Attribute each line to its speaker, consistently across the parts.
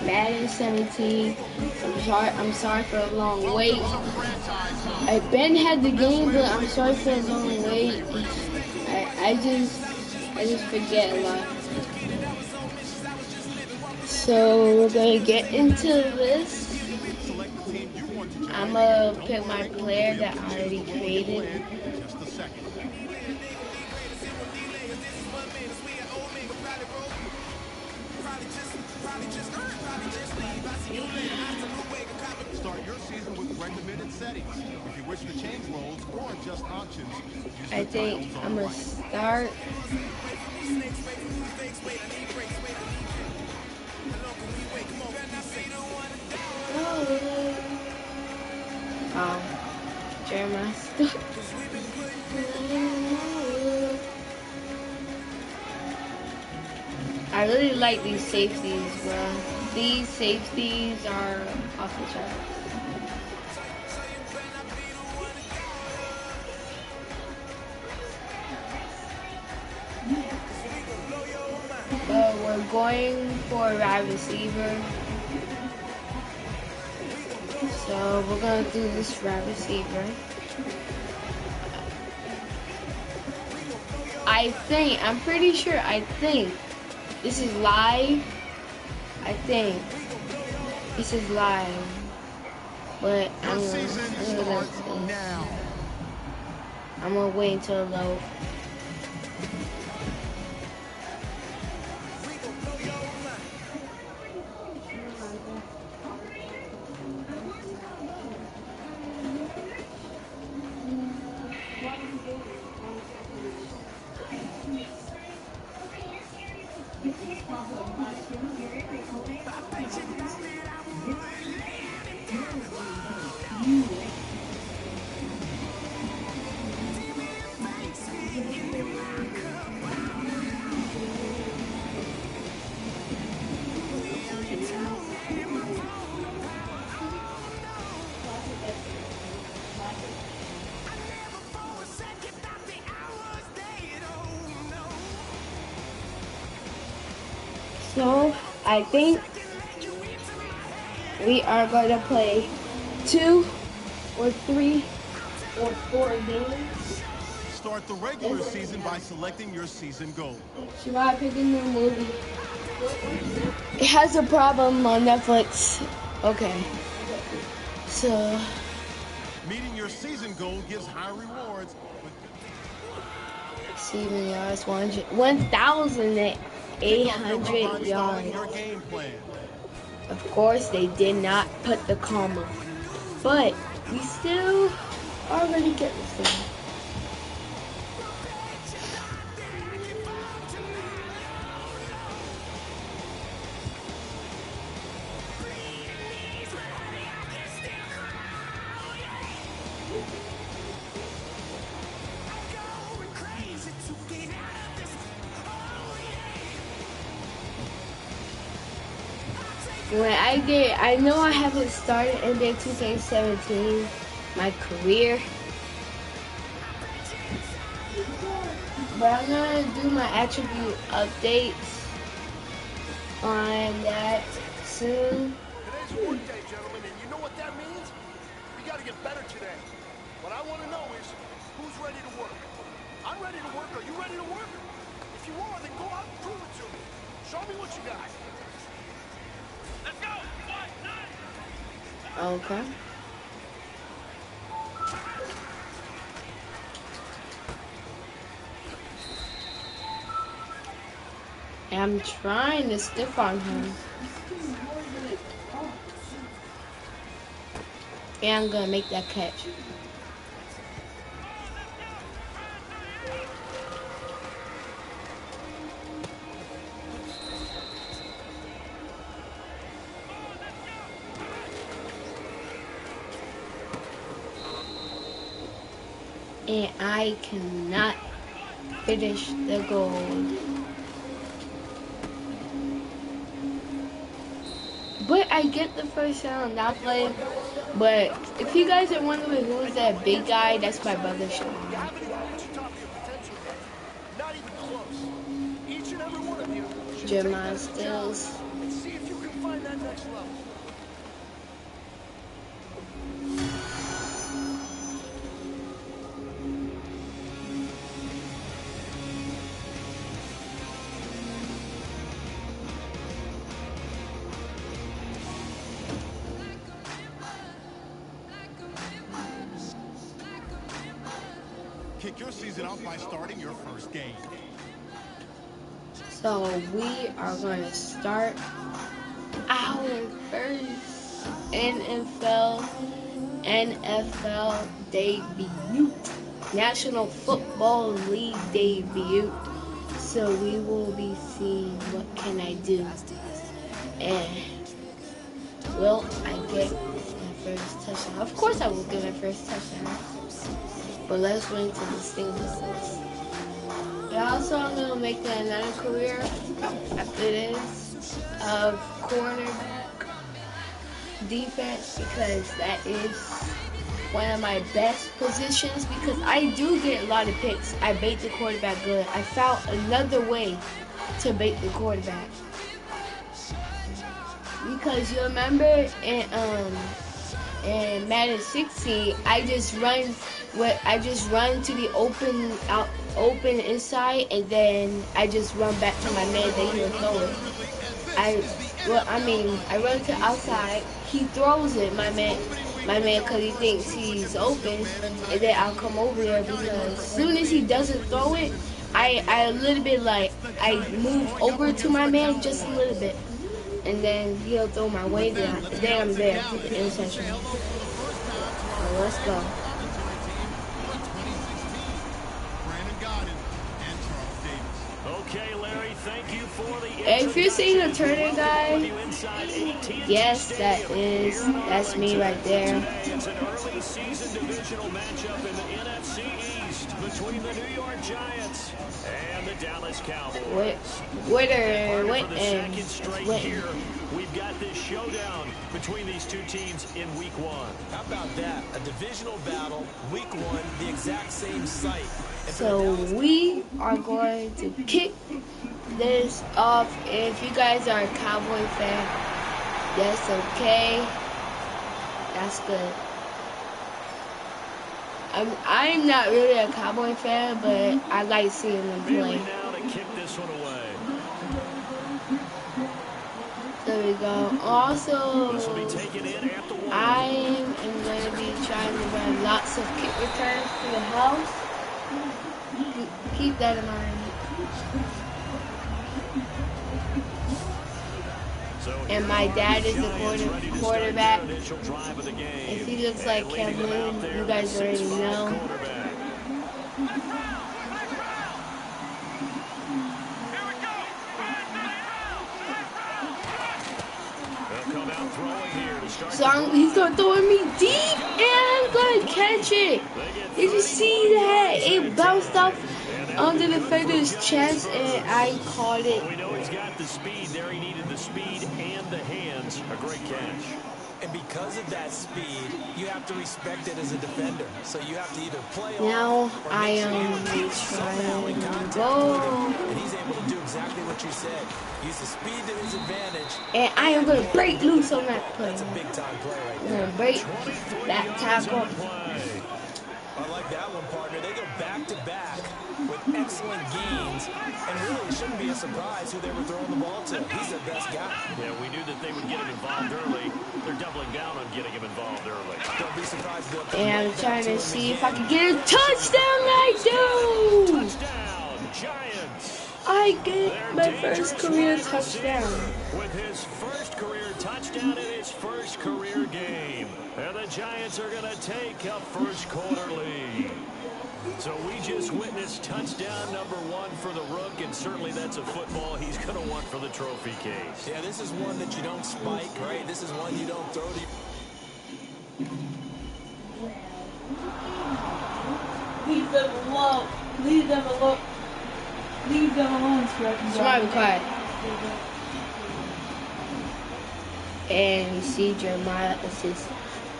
Speaker 1: Madden 17. I'm sorry for a long wait. I been had the game, but I'm sorry for a long wait. I just forget a lot. So we're gonna get into this. I'm gonna pick my player that I already created.
Speaker 2: Start your season with recommended settings. If you wish to change roles or adjust options,
Speaker 1: I think I'm gonna start. Jeremiah stuck. I really like these safeties, bro. These safeties are off the charts. But we're going for a wide receiver. So we're gonna do this wide receiver. I'm pretty sure, this is live. I think this is live. But I'm gonna wait until low. So I think we are going to play 2 or 3 or 4 games.
Speaker 2: Start the regular season by selecting your season goal.
Speaker 1: Should I pick a new movie? It has a problem on Netflix. Okay. So
Speaker 2: meeting your season goal gives high rewards.
Speaker 1: receiving yards, 1,800 yards. Of course, they did not put the comma, but we still are going to get this thing. I know I haven't started NBA 2K17, my career, but I'm gonna do my attribute updates on that soon.
Speaker 3: Today's a work day, gentlemen, and you know what that means? We gotta get better today. What I want to know is, who's ready to work? I'm ready to work. Are you ready to work? If you are, then go out and prove it to me. Show me what you got. Let's go!
Speaker 1: Okay. I'm trying to stick on him. And I'm gonna make that catch. And I cannot finish the goal. But I get the first down, not play. But if you guys are wondering who is that big guy, that's my brother Sean. Jeremiah Stills.
Speaker 3: See if you can find that next next level.
Speaker 2: Kick your season off by starting your first game.
Speaker 1: So we are going to start our first NFL debut, National Football League debut. So we will be seeing what can I do, and will I get my first touchdown? Of course I will get my first touchdown, but let's wait until this thing goes. And also I'm going to make another career after this of cornerback defense, because that is one of my best positions, because I do get a lot of picks. I bait the quarterback good. I found another way to bait the quarterback. Because you remember in Madden 16, I just run to the open inside, and then I just run back to my man, then he'll throw it. I run to outside, he throws it, my man, because he thinks he's open, and then I'll come over there, because as soon as he doesn't throw it, I a little bit I move over to my man just a little bit, and then he'll throw my way down, and then I'm there for the interception. So let's go.
Speaker 4: Okay, Larry, thank you for the
Speaker 1: If you're seeing a Turner guy, yes, that's me right there.
Speaker 4: Today, it's an early season divisional matchup in the NFC East between the New York Giants and the Dallas Cowboys. Second straight year, we've got this showdown between these two teams in Week 1.
Speaker 5: How about that? A divisional battle, Week 1, the exact same site.
Speaker 1: So we are going to kick this off. If you guys are a Cowboy fan, that's okay. That's good. I'm not really a Cowboy fan, but I like seeing them play.
Speaker 4: Now to kick this one away.
Speaker 1: There we go. Also,
Speaker 4: This will be taken in at the 1.
Speaker 1: I am going to be trying to run lots of kick returns to the house. Keep that in mind. And my dad is the quarterback. If he looks like Kevin, you guys already know. So he's going to throw it me deep, and I'm going to catch it. Did you see that? It bounced off under the defender's chest, and I caught it.
Speaker 4: We know he's got the speed there. He needed the speed and the hands. A great catch.
Speaker 5: And because of that speed, you have to respect it as a defender. So you have to either play
Speaker 1: now
Speaker 5: off or
Speaker 1: I am trying to go.
Speaker 5: And he's able to do exactly what you said. Use the speed to his advantage.
Speaker 1: And I am going to break loose on that play.
Speaker 5: That's a big time play right
Speaker 1: I'm
Speaker 5: there.
Speaker 1: going to break that tackle.
Speaker 5: I like that one, partner. They go back to back with excellent gains. And really, it shouldn't be a surprise who they were throwing the ball to. He's their best guy.
Speaker 4: Yeah, we knew that they would get him involved early. They're doubling down on getting him involved early.
Speaker 5: Don't be surprised.
Speaker 1: And I'm trying to see if I can get a touchdown. I do!
Speaker 4: Touchdown, Giants!
Speaker 1: I get my first career touchdown.
Speaker 4: With his first career touchdown in his first career game. And the Giants are going to take a first quarter lead. So we just witnessed touchdown number 1 for the Rook, and certainly that's a football he's going to want for the trophy case.
Speaker 5: Yeah, this is one that you don't spike, right? This is one you don't throw to.
Speaker 6: Leave them alone. Leave them alone. Leave them alone,
Speaker 1: Somebody be quiet. And you see Jeremiah is just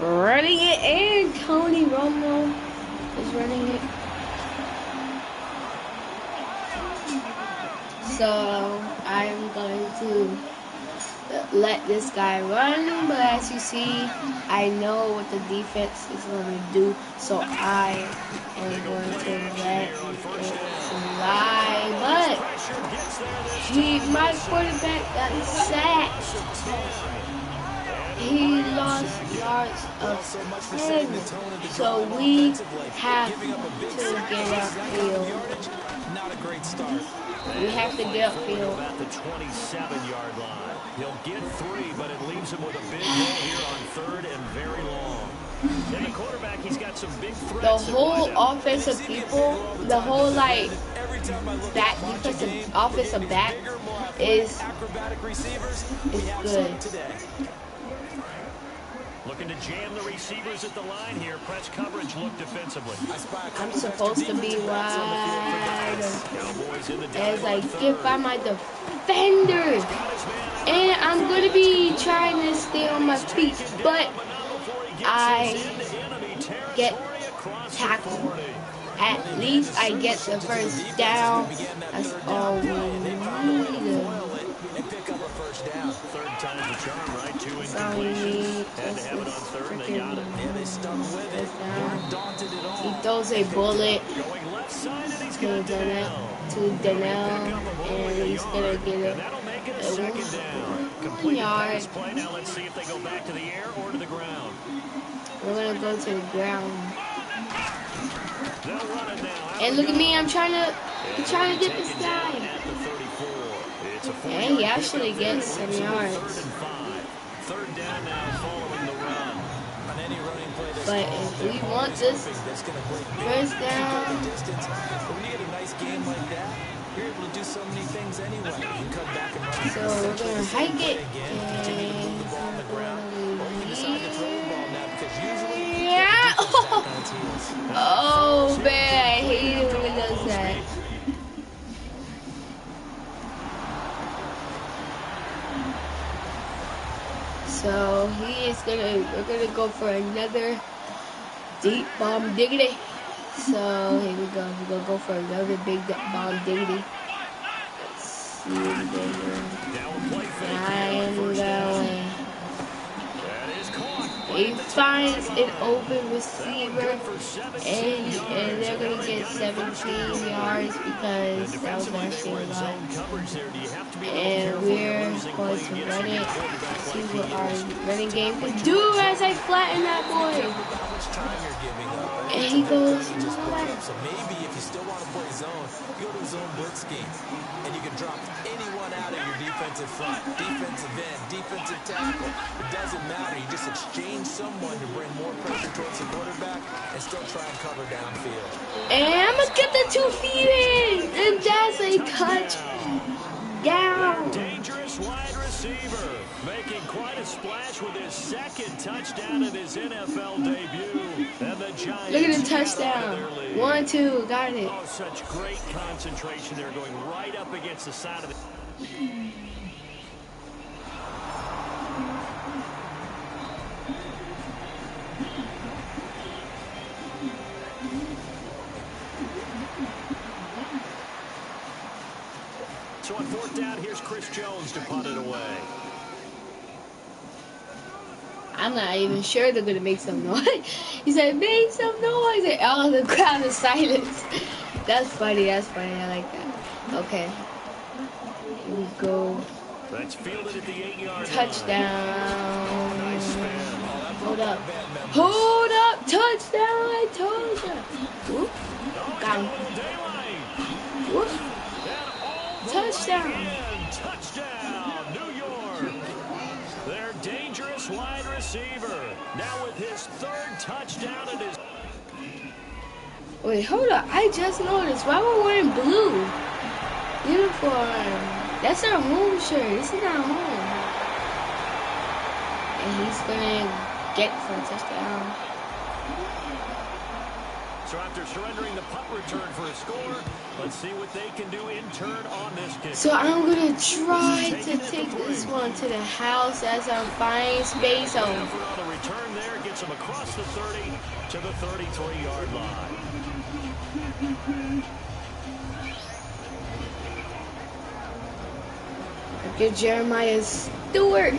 Speaker 1: running it, and Tony Romo is running it. So I'm going to let this guy run, but as you see, I know what the defense is going to do, so I am going to let it fly. But my quarterback got sacked. He lost yards of 10, so we have to get upfield.
Speaker 5: Not a great start.
Speaker 1: We have to get upfield.
Speaker 4: At the 27-yard line. He'll get 3, but it leaves him with a big hole here on 3rd and very long. And the quarterback, he's got some big threats.
Speaker 1: The whole offensive people, the whole like that defensive offensive back is good.
Speaker 4: Looking to jam the receivers at the line here. Press coverage look defensively.
Speaker 1: I'm supposed to be wide as I get by my defenders. And I'm going to be trying to stay on my feet, but I get tackled. At least I get the first down. That's all we need.
Speaker 4: Third time's the charm, right? 2
Speaker 1: That's all we need.
Speaker 4: Had to have it on 3rd, and they got it.
Speaker 5: They stuck with it. Weren't daunted at all.
Speaker 1: He throws a bullet
Speaker 4: Going left side, and he's
Speaker 1: to
Speaker 4: got
Speaker 1: Donnell, and he's gonna get it.
Speaker 4: That'll make it a second down. Completed
Speaker 1: Yard.
Speaker 4: pass play. Now let's see if they go back to the air or to the ground.
Speaker 1: We're gonna go to the ground.
Speaker 4: They'll run it now.
Speaker 1: And look at me, I'm trying to get this guy.
Speaker 4: At the 34. It's a 4-yard
Speaker 1: And he actually gets some yards.
Speaker 4: 3rd and 5. 3rd down now following the run.
Speaker 5: On any running play that's
Speaker 1: But
Speaker 5: called,
Speaker 1: if we
Speaker 5: they're
Speaker 1: want
Speaker 5: always
Speaker 1: this
Speaker 5: hoping that's gonna break big,
Speaker 1: first
Speaker 5: cover
Speaker 1: down,
Speaker 5: distance. But when you get a nice game like that, you're able to do so many things anyway. You can cut back and run.
Speaker 1: so we're gonna hike it.
Speaker 5: Continue to move the ball on the ground. Or you decide to throw the ball now because usually
Speaker 1: Yeah.
Speaker 5: on its heels.
Speaker 1: Oh man, I hate it when it does that. So we're gonna go for another deep bomb diggity. So here we go. We're gonna go for another big bomb diggity. Let's see what we do here. I'm going. He finds an open receiver, and they're going to get 17 yards because that was actually a lot. And we're going to run it, see what our running game can do as I flatten that boy. And he goes,
Speaker 5: So maybe if you still want to play zone, you go to a zone blitz scheme. And you can drop anyone out of your defensive front, defensive end, defensive tackle. It doesn't matter. You just exchange someone to bring more pressure towards the quarterback and still try and cover downfield.
Speaker 1: and I'm going to get the 2 feet in. And that's a touchdown.
Speaker 4: Dangerous wide receiver, making quite a splash with his 2nd touchdown in his NFL debut. And the Giants
Speaker 1: Look at the touchdown. 1-2, got it.
Speaker 4: Oh, such great concentration there, going right up against the side of the... So on 4th down, here's Chris Jones to punt it away.
Speaker 1: I'm not even sure they're gonna make some noise. He said, make some noise. And all the crowd is silence. That's funny. I like that. Okay. Here we go.
Speaker 4: That's fielded at the 8-yard
Speaker 1: Touchdown.
Speaker 4: Nice spin.
Speaker 1: Hold up. Hold up. Touchdown. I told you. Whoop. Got him. Whoop. Touchdown.
Speaker 4: Touchdown, New York. Their dangerous wide receiver. Now with his 3rd touchdown and his...
Speaker 1: Wait, hold up. I just noticed. Why we're wearing blue uniform? That's our home shirt. This is our home. And he's gonna get for a touchdown.
Speaker 4: So after surrendering the punt return for a score, let's see what they can do in turn on this kick.
Speaker 1: So I'm gonna try to take this one to the house as I'm finding space.
Speaker 4: Effort on the return there gets him across the 30 to the 33-yard line.
Speaker 1: Get Jeremiah Stewart.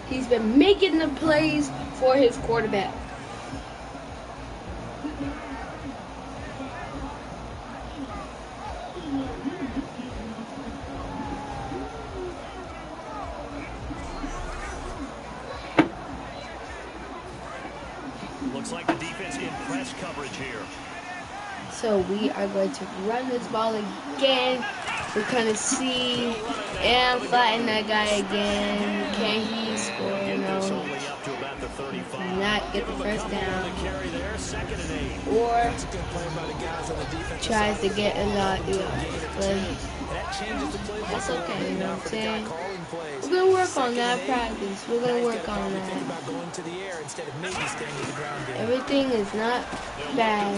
Speaker 1: He's been making the plays for his quarterback.
Speaker 4: Looks like the defense in press coverage here.
Speaker 1: So we are going to run this ball again. We're going to see, and flatten that guy again. Can he score? No. Not get the first down. Or tries to get a lot. But that's okay, you know what I'm saying? We're going to work on that practice. We're going to work on that. Everything is not bad.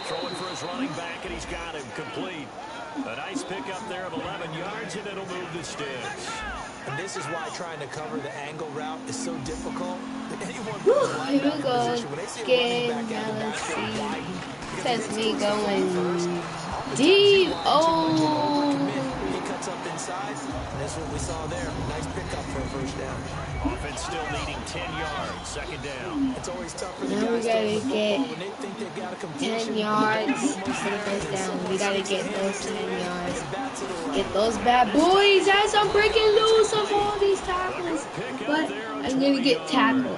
Speaker 4: Throwing for his running back, and he's got him complete. A nice pickup there of 11 yards, and it'll move the sticks.
Speaker 5: And this is why trying to cover the angle route is so difficult.
Speaker 1: Here we go. Again, now let's see. That's me going deep. Oh.
Speaker 5: He cuts up inside, and that's what we saw there. Nice pickup for a first down.
Speaker 4: Offense still needing 10 yards, second down.
Speaker 5: It's always tough for the
Speaker 1: Now we
Speaker 5: guys
Speaker 1: gotta get 10 yards for the first down. We gotta get those 10 yards. Get those bad boys as I'm breaking loose of all these tackles. But I'm gonna get tackled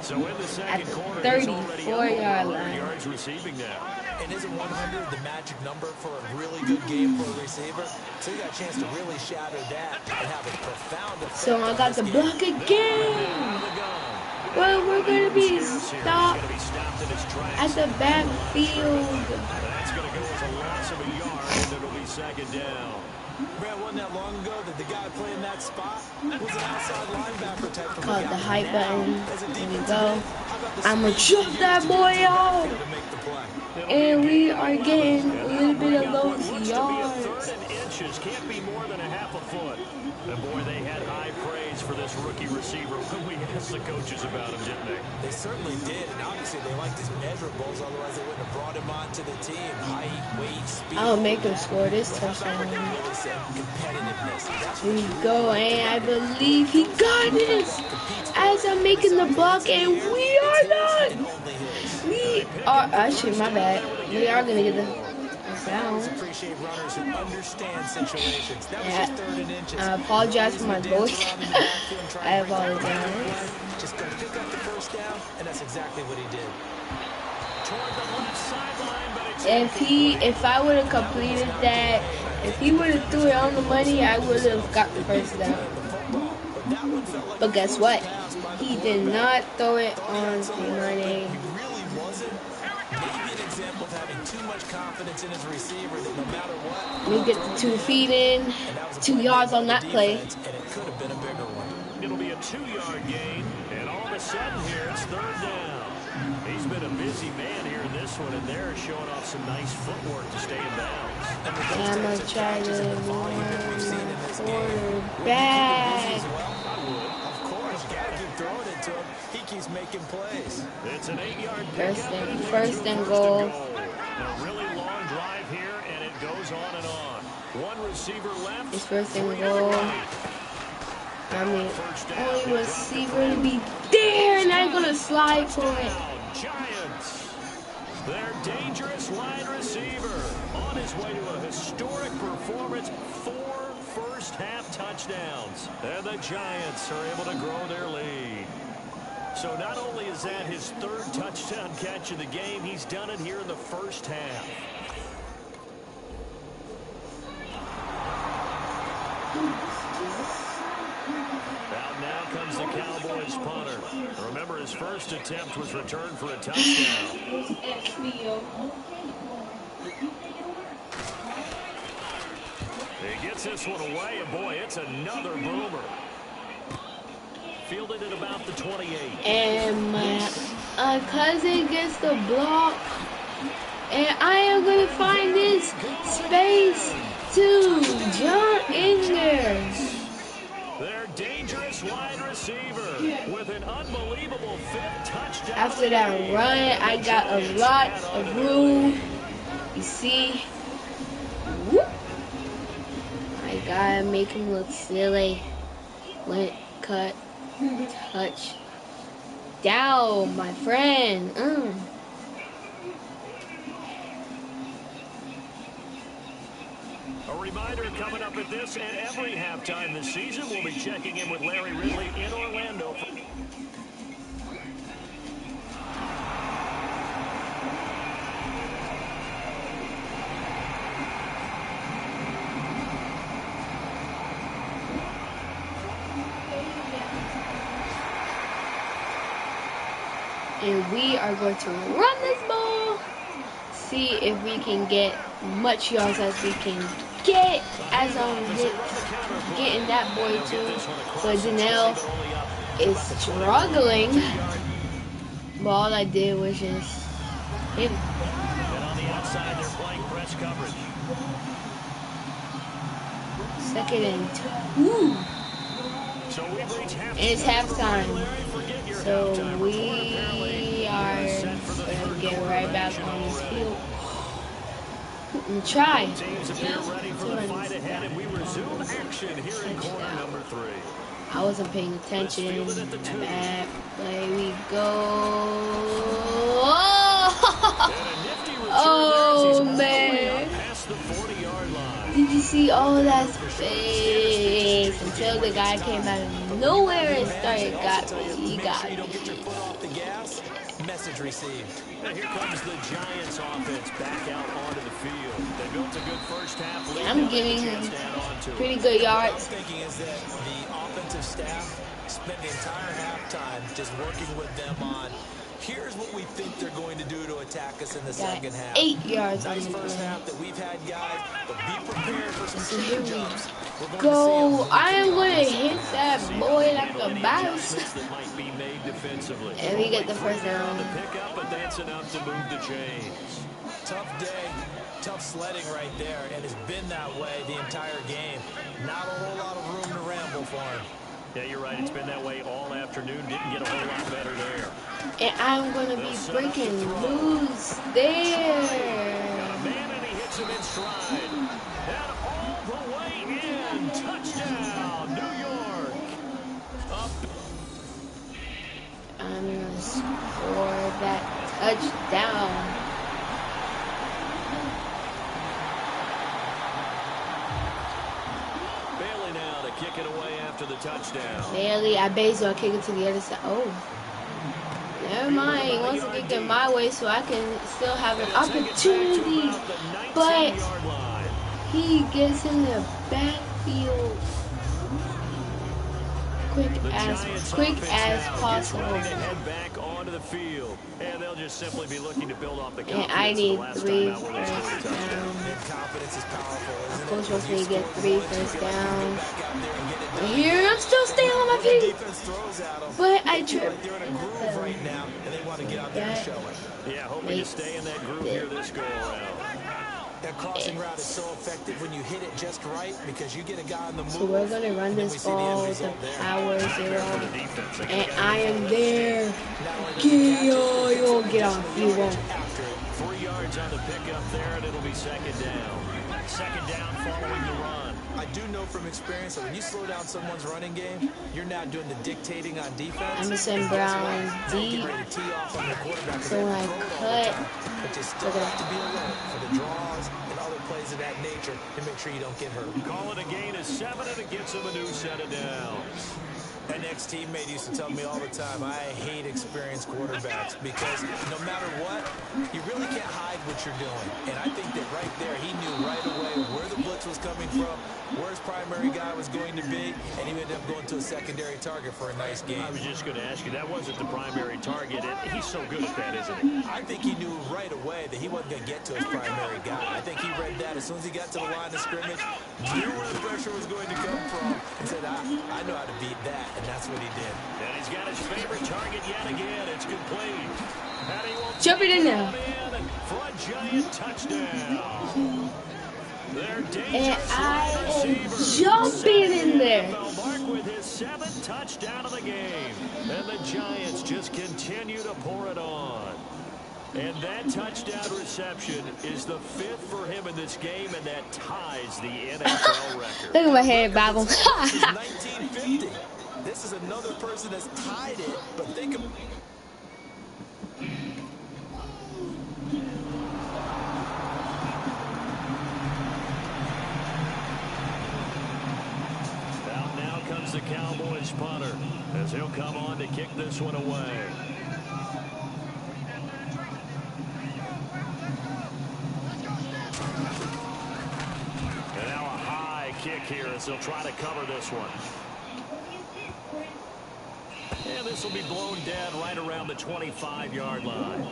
Speaker 1: at the 34-yard line.
Speaker 4: Receiving now.
Speaker 5: And isn't 100 the magic number for a really good game for a receiver? So you got a chance to really shatter that and have a profound effect.
Speaker 1: So I got the block again. Well, we're going to be stopped at the backfield.
Speaker 4: That's going to go as a loss of a yard, and it'll be second down.
Speaker 5: Brad, wasn't that long ago that the guy playing that spot was an outside linebacker type of
Speaker 1: Call
Speaker 5: guy.
Speaker 1: the hype button. Here we go. I'm going to chuck that boy out. And we are getting a little bit of those yards.
Speaker 4: Inches can't be more than a half a foot. And boy, they had high praise for this rookie receiver when we asked the coaches about him, didn't they?
Speaker 5: They certainly did, and obviously they liked his measurables, otherwise they wouldn't have brought him onto the team. Height, weight, speed.
Speaker 1: I'll make him score this touchdown. Here we go, and I believe he got this. As I'm making the block, and we are done. We are, actually, my bad. We are going to get the down. Yeah. I apologize for my voice. I apologize.
Speaker 5: Just going to pick up the first down, and that's exactly what he did.
Speaker 1: If I would have completed that, if he would have threw it on the money, I would have got the first down. But guess what? He did not throw it on the money.
Speaker 5: Of having too much confidence in his receiver that no matter what,
Speaker 1: we get the 2 feet in, 2 yards on that play.
Speaker 5: And it could have been a bigger one.
Speaker 4: It'll be a 2-yard gain, and all of a sudden here it's third down. He's been a busy man here in this one, and they're showing off some nice footwork to stay in bounds.
Speaker 1: And I'm going to try to warn quarterback.
Speaker 5: Of course, you got to keep throwing it to him. He keeps making plays.
Speaker 4: It's an 8-yard
Speaker 1: first and goal.
Speaker 4: A really long drive here, and it goes on and on. One receiver left.
Speaker 1: It's first and goal. I mean, only receiver to be there, and I'm going to slide for it.
Speaker 4: Giants. Their dangerous wide receiver on his way to a historic performance. 4 first-half touchdowns. And the Giants are able to grow their lead. So not only is that his 3rd touchdown catch of the game, he's done it here in the first half. Out now comes the Cowboys punter. Remember, his first attempt was returned for a touchdown. He gets this one away, and boy, it's another boomer. Fielded at about the 28.
Speaker 1: And my cousin gets the block. And I am going to find this space to jump in there.
Speaker 4: Their dangerous wide receiver with an unbelievable 5th touchdown.
Speaker 1: After that run, I got a lot of room. You see? Whoop. Gotta make him look silly. Let cut, touch, down, my friend.
Speaker 4: A reminder coming up at this and every halftime this season, we'll be checking in with Larry Ridley in Orlando.
Speaker 1: And we are going to run this ball. See if we can get much yards as we can get, as I'm getting that boy too. But Janelle is struggling. But all I did was just hit him.
Speaker 4: And on the outside, they're playing press coverage.
Speaker 1: 2nd and 2.
Speaker 4: So we've reached halftime.
Speaker 1: And it's halftime. So we are going to get right back on this field. And try.
Speaker 4: Teams appear ready for the fight ahead, and we resume action here in quarter number 3.
Speaker 1: I wasn't paying attention. Bad. There we go. Oh man.
Speaker 4: Past the 40-yard line.
Speaker 1: Did you see all that space until the guy came out of nowhere and started he got me.
Speaker 5: Message received.
Speaker 4: And here comes the Giants offense back out onto the field. They built a good first half lead.
Speaker 1: I'm giving him pretty good yards.
Speaker 5: What I'm thinking is that the offensive staff spent the entire halftime just working with them on here's what we think they're going to do to attack us in the second half.
Speaker 1: 8 yards on
Speaker 5: Nice
Speaker 1: the
Speaker 5: first
Speaker 1: ground.
Speaker 5: half that we've had, guys, but be prepared for some
Speaker 1: So here we
Speaker 5: change-ups.
Speaker 1: go. I am going to hit that boy like a bounce.
Speaker 4: That might be made defensively.
Speaker 1: And we get the first down.
Speaker 4: The pickup, but that's enough to move the chains.
Speaker 5: Tough day, tough sledding right there, and it's been that way the entire game. Not a whole lot of room to ramble for him.
Speaker 4: Yeah, you're right. It's been that way all afternoon. Didn't get a whole lot better there.
Speaker 1: And I'm going to be breaking loose there.
Speaker 4: Man, and he hits him in stride. And all the way in. Touchdown, New York. Up.
Speaker 1: I'm going to score that touchdown.
Speaker 4: Bailey now to kick it away after the touchdown.
Speaker 1: Bailey, I basically kick it to the other side. Oh. Never mind. He wants to kick it my way so I can still have an opportunity. But he gets in the backfield quick as possible.
Speaker 4: Head back onto the field, and they'll just simply be looking to build off the confidence.
Speaker 1: And I need
Speaker 4: of the last
Speaker 1: 3
Speaker 4: time out where they
Speaker 1: first
Speaker 4: scored a touchdown.
Speaker 1: down.
Speaker 5: Confidence is powerful, isn't it?
Speaker 1: Coach wants me to get 3 first down.
Speaker 5: Back out there and get it done.
Speaker 1: And here I'm still staying on my feet.
Speaker 5: Defense throws at them.
Speaker 1: But I
Speaker 5: They're
Speaker 1: tripped.
Speaker 5: in a groove right now, and they want to get out there and show it.
Speaker 4: Yeah, hoping to stay in that groove here this go-around.
Speaker 5: That crossing route is so effective when you hit it just right because you get a guy on the move.
Speaker 1: So we're going to run this ball with the power 0. And I am there. You'll get on. You won't.
Speaker 4: 3 yards on the pickup there, and it'll be 2nd down. 2nd down following the run.
Speaker 5: I do know from experience that when you slow down someone's running game, you're now doing the dictating on defense.
Speaker 1: Emerson Brown deep. So when I cut,
Speaker 5: but you still have to be alert for the draws and other plays of that nature to make sure you don't get hurt.
Speaker 4: Call it a gain of 7, and it gets him a new set of downs.
Speaker 5: An ex-teammate used to tell me all the time, I hate experienced quarterbacks because no matter what, you really can't hide what you're doing. And I think that right there, he knew right away where the blitz was coming from, where his primary guy was going to be, and he ended up going to a secondary target for a nice game.
Speaker 4: I was just going to ask you, that wasn't the primary target, and he's so good at that, isn't he?
Speaker 5: I think he knew right away that he wasn't going to get to his primary guy. I think he read that as soon as he got to the line of scrimmage, knew where the pressure was going to come from, and said, I know how to beat that. And that's what he did.
Speaker 4: And he's got his favorite target yet again. It's complete.
Speaker 1: Jump it in there.
Speaker 4: For a giant touchdown.
Speaker 1: And I am jumping in there.
Speaker 4: Mark with his 7th touchdown of the game. And the Giants just continue to pour it on. And that touchdown reception is the 5th for him in this game, and that ties the NFL record.
Speaker 1: Look at my head, Bible.
Speaker 5: This is 1950. This is another person that's tied it, but think of...
Speaker 4: Now comes the Cowboys punter as he'll come on to kick this one away. And now a high kick here as they'll try to cover this one. And this will be blown dead right around the 25-yard line.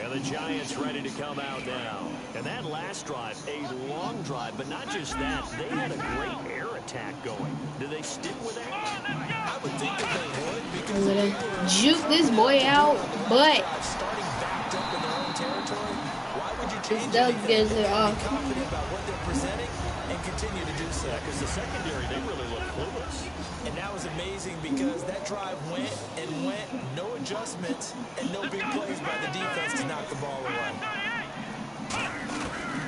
Speaker 4: And the Giants ready to come out now. And that last drive, a long drive, but not just that. They had a great air attack going. Do they stick with that?
Speaker 5: I would think that they would,
Speaker 1: I'm
Speaker 5: because
Speaker 1: gonna juke this boy out, but
Speaker 5: starting backed up in their own territory, why would you change
Speaker 1: Doug
Speaker 5: anything?
Speaker 1: gets it
Speaker 5: Be
Speaker 1: off.
Speaker 5: confident about what they're presenting and continue to do so.
Speaker 4: Because the secondary, they really look clueless.
Speaker 5: And that was amazing because that drive went and went, no adjustments, and no big plays by the defense to knock the ball away.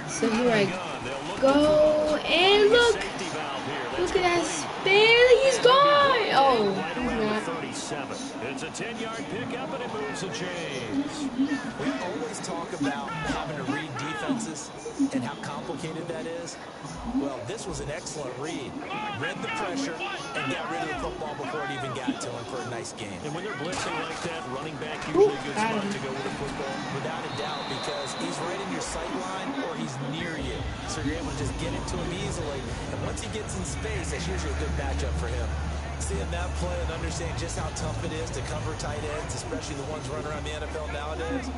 Speaker 1: so here I go, and look at that spin, he's gone. Oh,
Speaker 4: Right
Speaker 1: he's
Speaker 4: around the
Speaker 1: not.
Speaker 4: 37. It's a 10-yard pickup, and it moves the chains.
Speaker 5: We always talk about having to read defenses and how complicated that is. Well, this was an excellent read. Read the pressure and got rid of the football before it even got to him for a nice game.
Speaker 4: And when they're blitzing like that, running back usually a good spot to go with the football.
Speaker 5: Without a doubt, because he's right in your sight line or he's near you. So you're able to just get into him easily. And once he gets in space, that's usually a good matchup for him. Seeing that play and understanding just how tough it is to cover tight ends, especially the ones running around the NFL nowadays,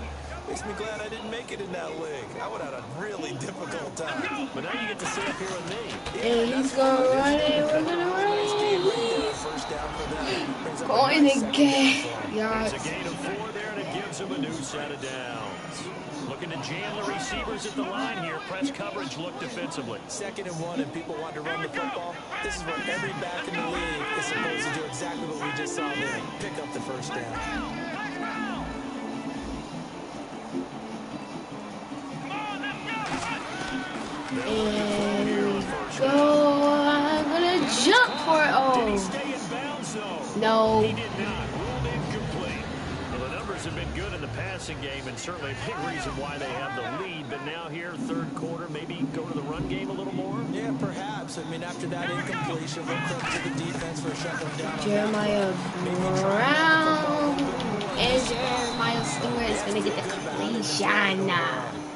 Speaker 5: makes me glad I didn't make it in that league. I would have had a really difficult time.
Speaker 4: But now you get to sit up here with me.
Speaker 1: And he's gonna run it, we're gonna run it.
Speaker 5: First down for them. Brings up a
Speaker 1: Going
Speaker 5: nice
Speaker 1: to
Speaker 5: second
Speaker 1: get
Speaker 5: down for him.
Speaker 1: yards.
Speaker 4: It's a gain of 4 there, and it gives him a new set of downs. Looking to jam the receivers at the line here. Press coverage, look defensively.
Speaker 5: 2nd and 1, and people want to run the football. This is where every back in the league is supposed to do exactly what we just saw there. Pick up the first down.
Speaker 1: And go, I'm gonna jump for it.
Speaker 4: Did he
Speaker 1: Oh,
Speaker 4: stay in bounds, though?
Speaker 1: no.
Speaker 4: He did not. Ruled incomplete. Well, the numbers have been good in the passing game, and certainly a big reason why they have the lead. But now here, 3rd quarter, maybe go to the run game a little more?
Speaker 5: Yeah, perhaps. I mean, after that incompletion, we'll credit to the defense for shutting them down.
Speaker 1: Jeremiah Brown and Jeremiah Stewart is gonna get the completion.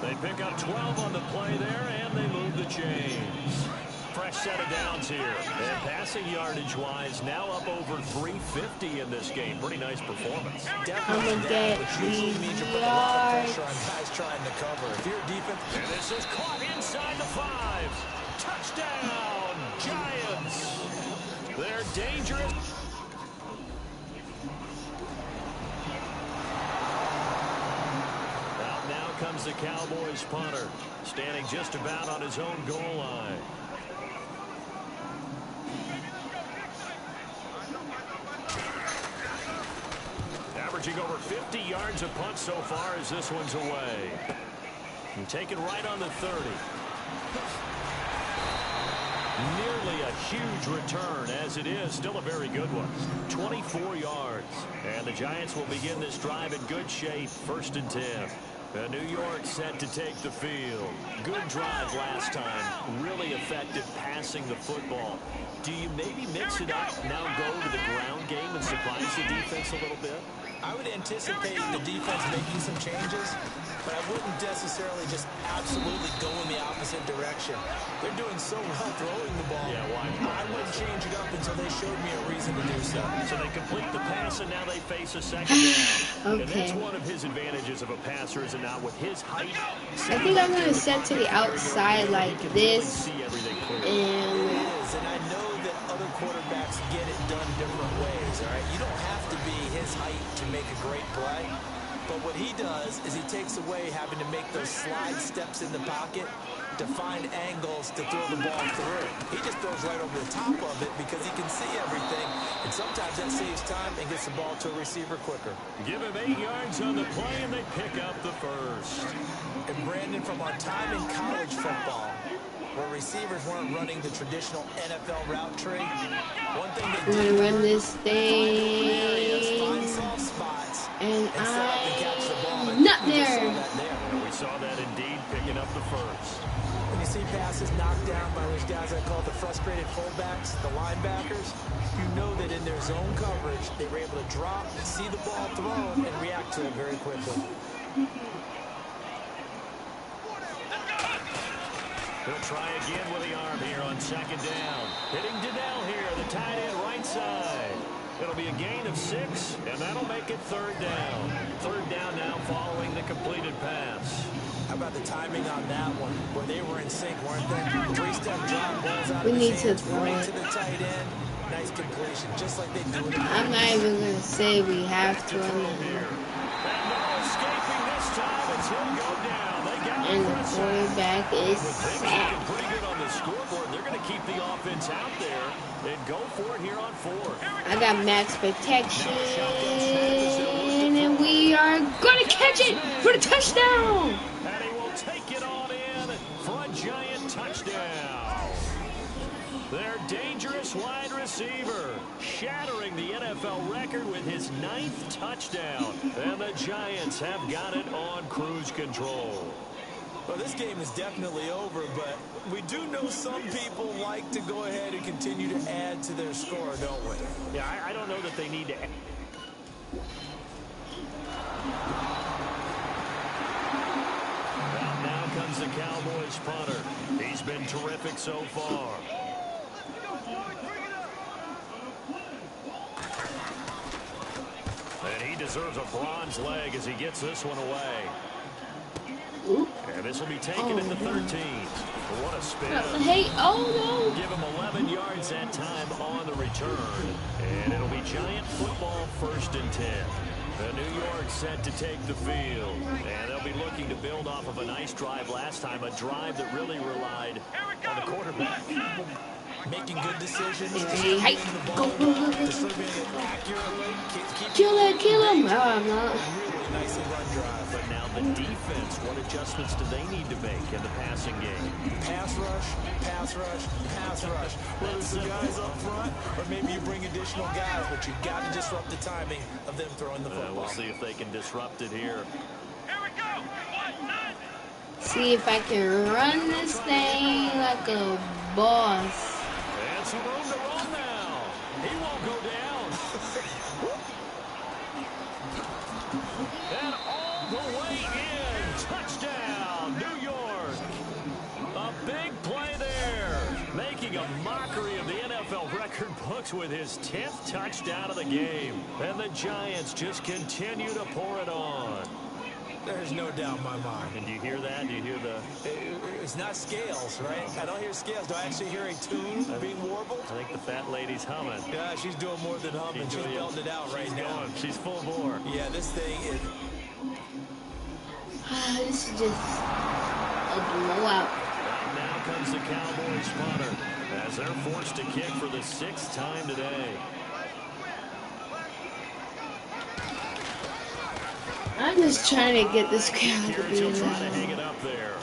Speaker 4: They pick up 12 on the play there, and they move the chains. Fresh set of downs here. And passing yardage-wise, now up over 350 in this game. Pretty nice performance.
Speaker 1: I'm gonna get
Speaker 5: Usually means you're putting a lot of pressure on guys trying to cover. If you're a defense...
Speaker 4: And this is caught inside the 5. Touchdown, Giants. They're dangerous. Out now comes the Cowboys punter, standing just about on his own goal line. Averaging over 50 yards a punt so far as this one's away. And taken right on the 30. Nearly a huge return, as it is still a very good one. 24 yards. And the Giants will begin this drive in good shape. 1st and 10. New York set to take the field. Good drive last time. Really effective passing the football. Do you maybe mix it up, now go to the ground game and surprise the defense a little bit?
Speaker 5: I would anticipate the defense making some changes, but I wouldn't necessarily just absolutely go in the opposite direction. They're doing so well throwing the ball.
Speaker 4: Yeah, why?
Speaker 5: I wouldn't change it up until they showed me a reason to do so.
Speaker 4: So they complete the pass, and now they face a 2nd down. And that's
Speaker 1: Okay.
Speaker 4: one of his advantages of a passer, is it not? With his height,
Speaker 1: I think I'm gonna set to the outside like this,
Speaker 4: see everything clearly.
Speaker 1: and
Speaker 5: It is, and I know that other quarterbacks get it done different ways, all right? You don't have to be his height to make a great play, but what he does is he takes away having to make those slide steps in the pocket to find angles to throw the ball through. He just throws right over the top of it because he can see everything and sometimes that saves time and gets the ball to a receiver quicker.
Speaker 4: Give him 8 yards on the play, and they pick up the first.
Speaker 5: And Brandon, from our time in college football, where receivers weren't running the traditional NFL route tree, one thing they
Speaker 1: We're
Speaker 5: did
Speaker 1: gonna run this
Speaker 5: find
Speaker 1: thing,
Speaker 5: soft spots
Speaker 1: and
Speaker 5: and set up and catch the ball.
Speaker 1: I'm not
Speaker 5: We just saw
Speaker 1: there.
Speaker 5: that there.
Speaker 4: And we saw that indeed, picking up the first.
Speaker 5: When you see passes knocked down by those guys I call the frustrated fullbacks, the linebackers, you know that in their zone coverage, they were able to drop, see the ball thrown, and react to it very quickly.
Speaker 4: He'll try again with the arm here on second down. Hitting Donnell here, the tight end right side. It'll be a gain of 6, and that'll make it third down. Third down now following the completed pass.
Speaker 5: How about the timing on that one, where they were in sync, weren't they? 3-step drop, balls out
Speaker 1: We
Speaker 5: of
Speaker 1: need
Speaker 5: his
Speaker 1: to
Speaker 5: hands,
Speaker 1: throw
Speaker 5: right
Speaker 1: it.
Speaker 5: to the tight end. Nice completion, just like they do it.
Speaker 1: I'm not even gonna say we have to
Speaker 4: Here.
Speaker 1: anymore.
Speaker 4: And no escaping this time as he'll go down. They got
Speaker 1: And
Speaker 4: him
Speaker 1: the
Speaker 4: for a sack.
Speaker 1: quarterback is
Speaker 4: With things looking
Speaker 1: sacked.
Speaker 4: pretty good on the scoreboard, they're going to keep the offense out there and go for it here on 4th.
Speaker 1: I got max protection, and we are gonna catch it for the touchdown.
Speaker 4: And he will take it on in for a giant touchdown. Their dangerous wide receiver, shattering the NFL record with his 9th touchdown. And the Giants have got it on cruise control.
Speaker 5: Well, this game is definitely over, but we do know some people like to go ahead and continue to add to their score, don't we?
Speaker 4: Yeah, I don't know that they need to. Well, now comes the Cowboys punter. He's been terrific so far. And he deserves a bronze leg as he gets this one away. And this will be taken at the 13th. What a spin.
Speaker 1: Hey, oh
Speaker 4: Give him 11 yards that time on the return. And it'll be Giant football 1st and 10. New York set to take the field. And they'll be looking to build off of a nice drive last time. A drive that really relied on the quarterback.
Speaker 5: Making good decisions.
Speaker 1: Hey, go. Kill him. Oh, I'm not.
Speaker 5: Really nicely run drive.
Speaker 4: But now the defense, what adjustments do they need to make in the passing game?
Speaker 5: Pass rush, pass rush, pass rush. Whether it's the guys up front or maybe you bring additional guys, but you've got to disrupt the timing of them throwing the football.
Speaker 4: We'll see if they can disrupt it here.
Speaker 1: See if I can run this thing like a boss.
Speaker 4: And some room to run now. He won't go down. And all the way in. Touchdown, New York. A big play there. Making a mockery of the NFL record books with his 10th touchdown of the game. And the Giants just continue to pour it on.
Speaker 5: There's no doubt in my mind.
Speaker 4: And do you hear that? Do you hear the...
Speaker 5: It's not scales, right? I don't hear scales. Do I actually hear a tune being warbled?
Speaker 4: I think the fat lady's humming.
Speaker 5: Yeah, she's doing more than humming. She's belting it out right now.
Speaker 4: Going. She's full bore.
Speaker 5: Yeah, this thing is...
Speaker 1: This is just a blowout.
Speaker 4: Now comes the Cowboys punter as they're forced to kick for the 6th time today.
Speaker 1: I'm just trying to get this crowd to be
Speaker 4: He'll try to hang
Speaker 1: loud.
Speaker 4: it up there.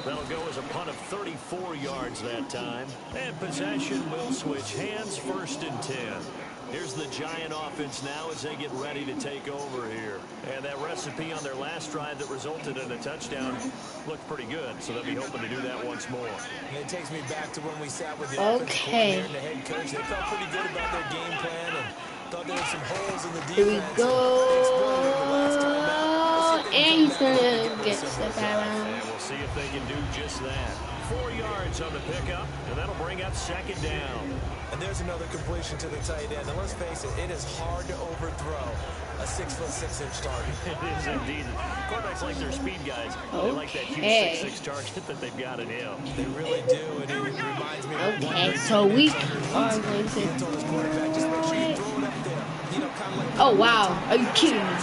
Speaker 4: That'll go as a punt of 34 yards that time. And possession will switch hands, 1st and 10. Here's the Giant offense now as they get ready to take over here. And that recipe on their last drive that resulted in a touchdown looked pretty good. So they'll be hoping to do that once more.
Speaker 5: And it takes me back to when we sat with the offensive coordinator and the head coach. They felt pretty good about their game plan and thought there were some holes in the defense.
Speaker 1: Here we go. And he's gonna get stuff out.
Speaker 4: And we'll see if they can do just that. 4 yards on the pickup, and that'll bring up 2nd down.
Speaker 5: And there's another completion to the tight end. And let's face it, it is hard to overthrow a 6'6" target.
Speaker 4: It is indeed. Quarterbacks like their speed guys. They like that huge 6'6" target that they've got in him.
Speaker 5: They really do, and it reminds me of
Speaker 1: Okay, so we are going to. Oh wow! Are you kidding me?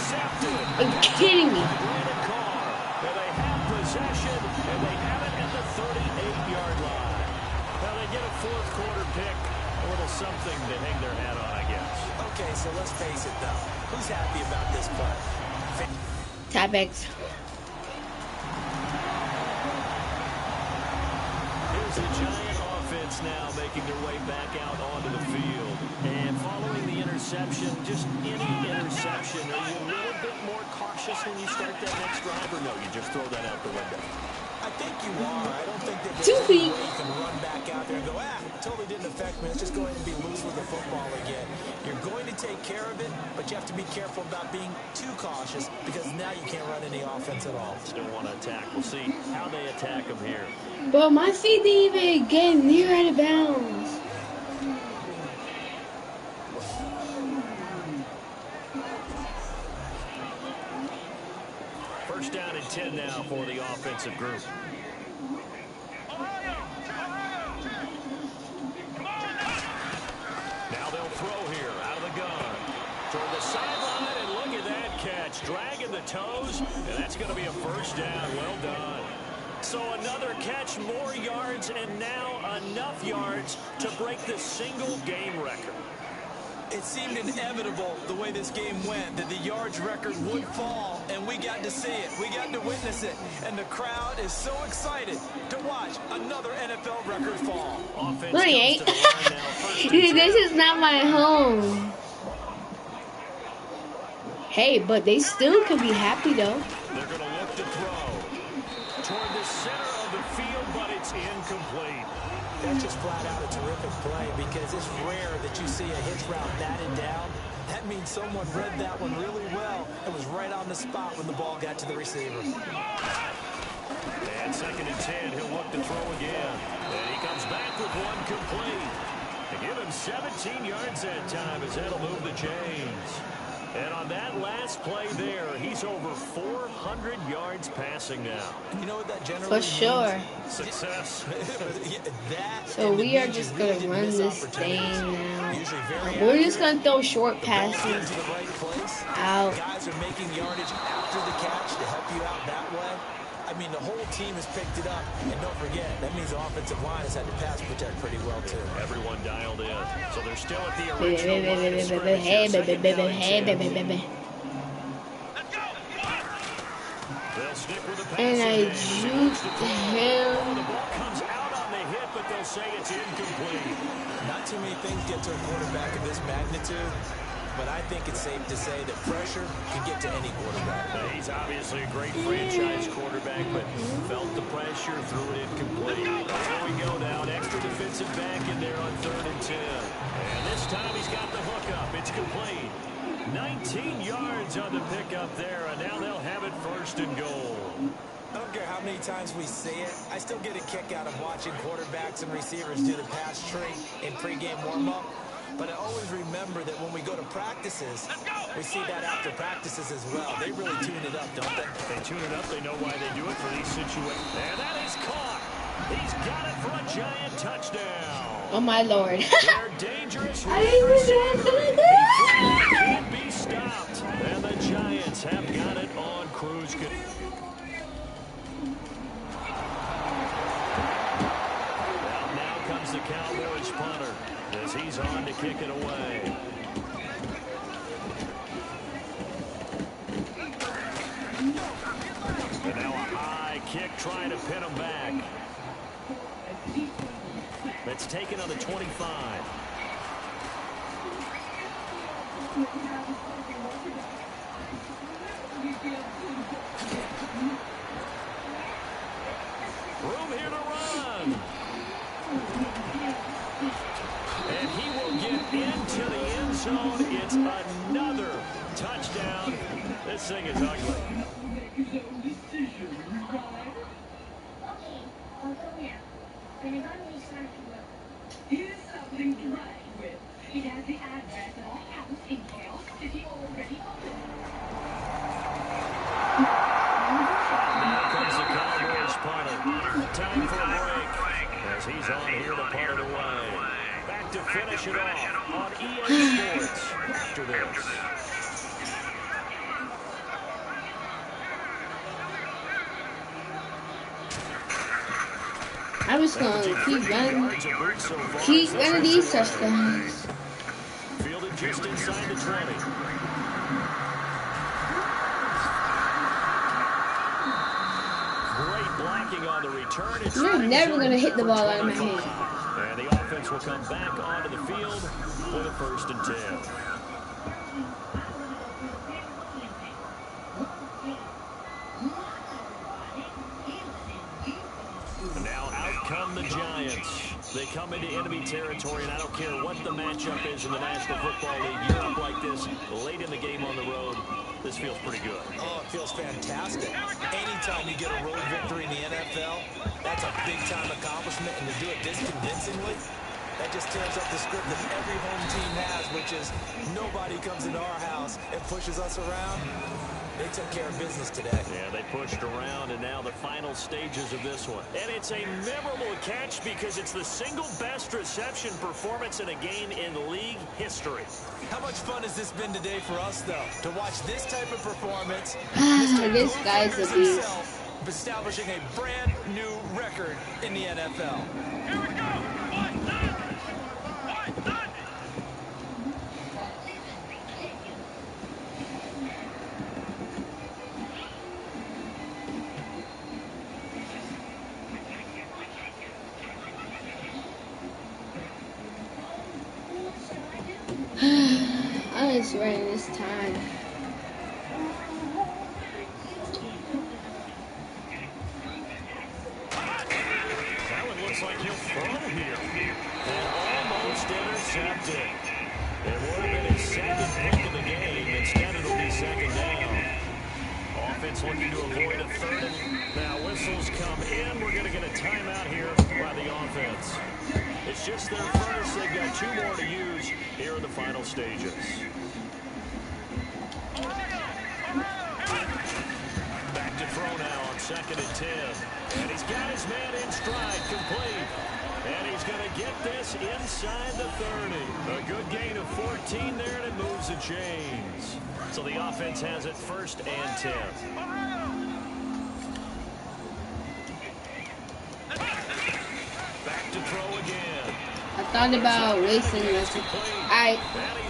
Speaker 1: Are you kidding me?
Speaker 4: And they have possession, and they have it at the 38-yard line. Now they get a fourth quarter pick, a little something to hang their hat on, I guess.
Speaker 5: Okay, so let's face it, though. Who's happy about this play?
Speaker 1: Topics.
Speaker 4: Here's the Giant offense now making their way back out onto the field. And following the interception, just any interception, are you a little bit more cautious when you start that next drive, or no, you just throw that out the window?
Speaker 5: I think you are. I don't think that
Speaker 1: 2
Speaker 5: there's any
Speaker 1: feet.
Speaker 5: way you can run back out there and go, totally didn't affect me. Let's just go ahead and be loose with the football again. You're going to take care of it, but you have to be careful about being too cautious because now you can't run any offense at all.
Speaker 4: Still want to attack. We'll see how they attack them here.
Speaker 1: But my feet didn't even get near out of bounds.
Speaker 4: First down and 10 now for the offensive group. Now they'll throw here out of the gun. Toward the sideline, and look at that catch. Dragging the toes, and that's going to be a first down. Well done. So another catch, more yards, and now enough yards to break the single game record.
Speaker 5: It seemed inevitable the way this game went that the yards record would fall, and we got to see it. We got to witness it, and the crowd is so excited to watch another NFL record fall.
Speaker 4: Offense
Speaker 1: No, he
Speaker 4: comes
Speaker 1: ain't.
Speaker 4: to the line now, first and 10.
Speaker 1: This is not my home. Hey, but they still could be happy though.
Speaker 4: They're going to look to throw toward the center of the field, but it's incomplete.
Speaker 5: That's just flat out a terrific play because it's rare that you see a hitch route batted down. That means someone read that one really well and was right on the spot when the ball got to the receiver.
Speaker 4: And second and 10, he'll look to throw again. And he comes back with one complete. They give him 17 yards that time as that'll move the chains. And on that last play there, he's over 400 yards passing now.
Speaker 5: You know what that generally
Speaker 1: For sure.
Speaker 5: means?
Speaker 4: Success.
Speaker 1: So we are just gonna run this thing now. We're just gonna throw short passes out.
Speaker 5: Guys are making yardage after the catch to help you out that way. I mean, the whole team has picked it up. And don't forget, that means the offensive line has had to pass protect pretty well, too.
Speaker 4: Everyone dialed in. So they're still at the original line of scrimmage here. Second down and 10. They'll stick with the pass.
Speaker 1: And I
Speaker 4: again.
Speaker 1: juked
Speaker 4: The
Speaker 1: him.
Speaker 4: ball comes out on the hit, but they'll say it's incomplete.
Speaker 5: Not too many things get to a quarterback of this magnitude, but I think it's safe to say that pressure can get to any quarterback.
Speaker 4: He's obviously a great franchise quarterback, but felt the pressure, threw it incomplete. Here we go now, an extra defensive back in there on 3rd and 10. And this time he's got the hookup. It's complete. 19 yards on the pickup there, and now they'll have it 1st and goal.
Speaker 5: I don't care how many times we see it. I still get a kick out of watching quarterbacks and receivers do the pass tree in pregame warm-up. But I always remember that when we go to practices, we see that after practices as well. They really tune it up, don't they?
Speaker 4: They tune it up. They know why they do it for these situations. And that is caught. He's got it for a Giant touchdown.
Speaker 1: Oh my lord.
Speaker 4: They're dangerous.
Speaker 1: I didn't even do
Speaker 4: He can't be stopped. And the Giants have got it on cruise control. Now comes the Cowboys punter as he's on to kick it away. And now a high kick trying to pin him back. That's taken on the 25. Room here to run. And he will get into the end zone. It's another touchdown. This thing is ugly.
Speaker 7: Here's something to write with. It has the address of our house in Chaos City already on it.
Speaker 4: Now comes the Cowboys punter. Time for a break as he's on here to punt it away. Back to finish it off on EA Sports after this.
Speaker 1: I'm just gonna keep running these touchdowns.
Speaker 4: Fielded just inside the 20. Great blocking on the return.
Speaker 1: You're never gonna hit the ball out of my hand.
Speaker 4: And the offense will come back onto the field with a 1st and 10. And now out come the Giants. They come into enemy territory, and I don't care what the matchup is in the National Football League. You're up like this late in the game on the road. This feels pretty good.
Speaker 5: Oh, it feels fantastic. Anytime you get a road victory in the NFL, that's a big-time accomplishment, and to do it this convincingly, that just tears up the script that every home team has, which is nobody comes into our house and pushes us around. They took care of business today.
Speaker 4: Yeah, they pushed around, and now the final stages of this one. And it's a memorable catch because it's the single best reception performance in a game in league history.
Speaker 5: How much fun has this been today for us, though? To watch this type of performance.
Speaker 1: This guy's a beast.
Speaker 5: Establishing a brand new record in the NFL.
Speaker 3: Here we go.
Speaker 1: I'm just running this time.
Speaker 4: That one looks like he'll throw here. And almost intercepted. It would have been his second pick of the game. Instead, it'll be 2nd down. Offense looking to avoid a 3rd. Now whistles come in. We're going to get a timeout here by the offense. It's just their first. They've got 2 more to use here in the final stages. Back to throw now on 2nd and 10. And he's got his man in stride, complete. And he's going to get this inside the 30. A good gain of 14 there, and it moves the chains. So the offense has it 1st and 10. Back to throw again.
Speaker 1: I thought about wasting my time.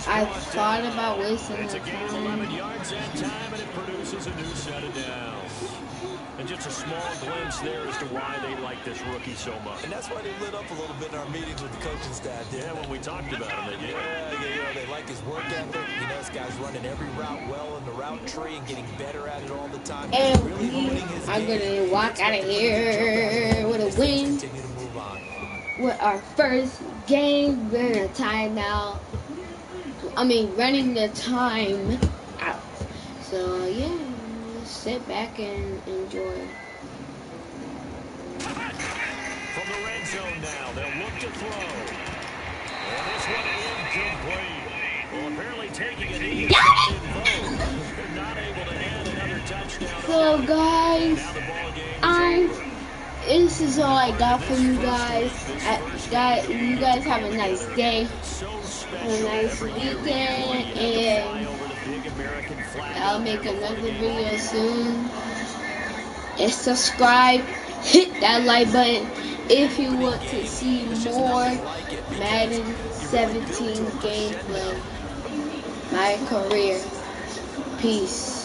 Speaker 1: I thought about wasting my
Speaker 4: It's a gain of 11
Speaker 1: time.
Speaker 4: yards that time, and it produces a new set of downs. And just a small glimpse there as to why they like this rookie so much.
Speaker 5: And that's why they lit up a little bit in our meetings with the coaching staff.
Speaker 4: Yeah, when we talked about him, they did.
Speaker 5: Yeah, they like his work ethic. You know, this guy's running every route well in the route tree and getting better at it all the time.
Speaker 1: And
Speaker 5: Really honing his
Speaker 1: I'm
Speaker 5: game.
Speaker 1: gonna walk out of here with a win.
Speaker 5: Continue to move on.
Speaker 1: With our first game, we're in a timeout. Running the time out. So yeah, sit back and enjoy.
Speaker 4: From the red zone now, they'll look to throw. And this one incomplete. Well, apparently taking an easy vote. They're not able to add another touchdown.
Speaker 1: So guys,
Speaker 4: Now the ball game is over.
Speaker 1: this is all I got for you guys. You guys have a nice day, have a nice weekend, and I'll make another video soon. And subscribe, hit that like button if you want to see more Madden 17 gameplay. My career. Peace.